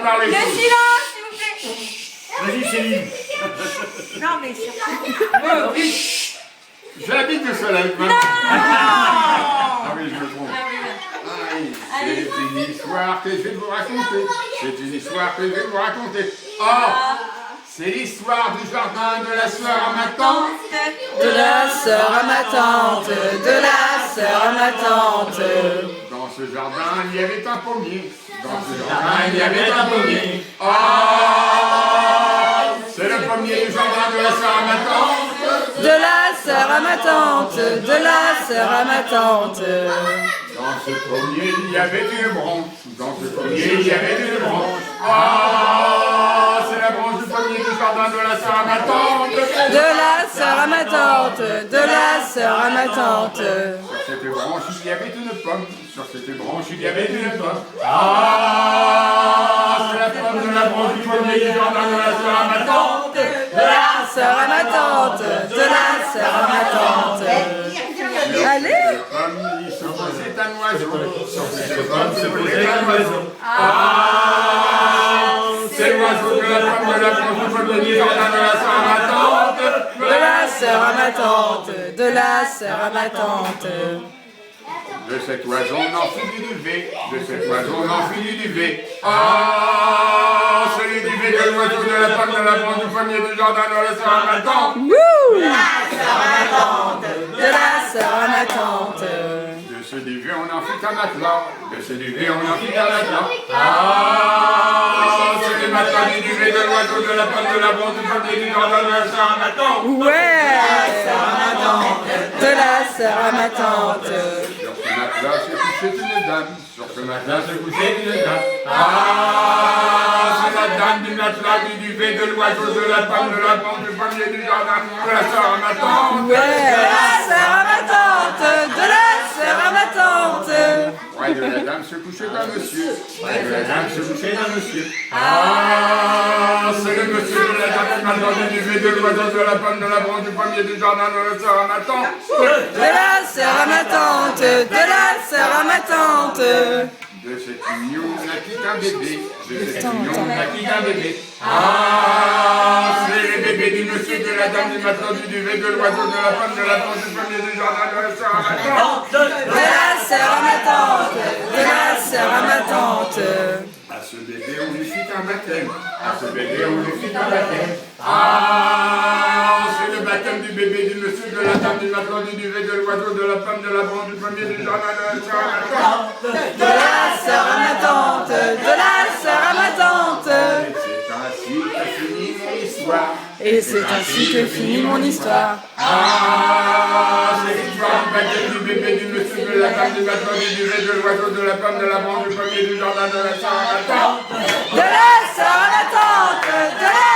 parler. Le silence, s'il vous plaît. Vas-y, Céline. Non, mais c'est... J'habite le soleil. Non. Ah oui, je me trompe. C'est une histoire que je vais vous raconter. C'est une histoire que je vais vous raconter. Oh, c'est l'histoire du jardin de la sœur à ma tante. De la sœur à ma tante, de la sœur à ma tante. Dans ce jardin, il y avait un pommier. Dans ce jardin, il y avait un pommier. Oh, c'est le pommier du jardin de la sœur à ma tante. De la sœur à ma tante, de la sœur à ma tante. Dans ce pommier, il y avait une branche. Dans ce pommier, il y avait une branche. Ah, c'est la branche du pommier du jardin de la sœur à ma tante. De la sœur à ma tante, de la sœur à ma tante. Sur cette branche, il y avait une pomme. Sur cette branche, il y avait une pomme. Ah, c'est la pomme de la branche du pommier du jardin de la sœur à ma tante. De la sœur à ma tante, de la sœur à ma tante. Allez. Il se posait un oiseau. Sur cette pomme se posait un oiseau. Ah, c'est l'oiseau de la pomme de la branche du pommier du jardin de la sœur à ma tante. De la sœur à ma tante, de la sœur à ma tante. De cet oiseau, on en fit du duvet. De cet oiseau, on en fit du duvet. Ah, c'est le duvet de l'oiseau de la pomme de la branche du pommier du jardin de la sœur à ma tante. De la sœur à ma tante, de la sœur à ma tante. De ce duvet, on en fit un matelas. De ce duvet, on en fit un matelas. Ah, c'est le matelas du duvet de l'oiseau de la pomme de la branche du pommier du jardin de la sœur à ma tante. Ouais. De la sœur à ma tante. Sur ce matelas se couchait une dame. Sur ce matelas se couchait une dame. Ah, c'est la dame du matelas du duvet de l'oiseau de la pomme de la branche du pommier du jardin de la sœur à ma tante. Ouais. De la sœur à ma tante, de la sœur à ma tante. Près de la dame se couchait un monsieur. Près de la dame se couchait un monsieur. Ah, c'est le monsieur de la dame du matelas du duvet de l'oiseau de la pomme de la branche du pommier du jardin de la sœur à ma tante. De la sœur à ma tante, de la sœur à ma tante. De cette union naquit un bébé. De cette union naquit un bébé. Ah, c'est le bébé du monsieur de la dame du matelas du duvet de l'oiseau de la pomme de la branche du pommier du jardin de la sœur à ma tante. De la sœur à ma tante, de la sœur à ma tante. À ce bébé on lui fit un baptême. À ce bébé on lui fit un baptême. Ah, c'est le baptême du bébé du monsieur de la dame du matelas du duvet de l'oiseau de la pomme de la branche du pommier du jardin de la sœur à ma tante. De la sœur à ma tante, de la sœur à ma tante. Et c'est ainsi que finit mon histoire. Et c'est ainsi que finit mon histoire. Ah, c'est l'histoire du baptême du bébé du monsieur de la dame du matelas du duvet de l'oiseau de la pomme de la branche du pommier du jardin de la sœur à ma tante. De la sœur à ma tante, de la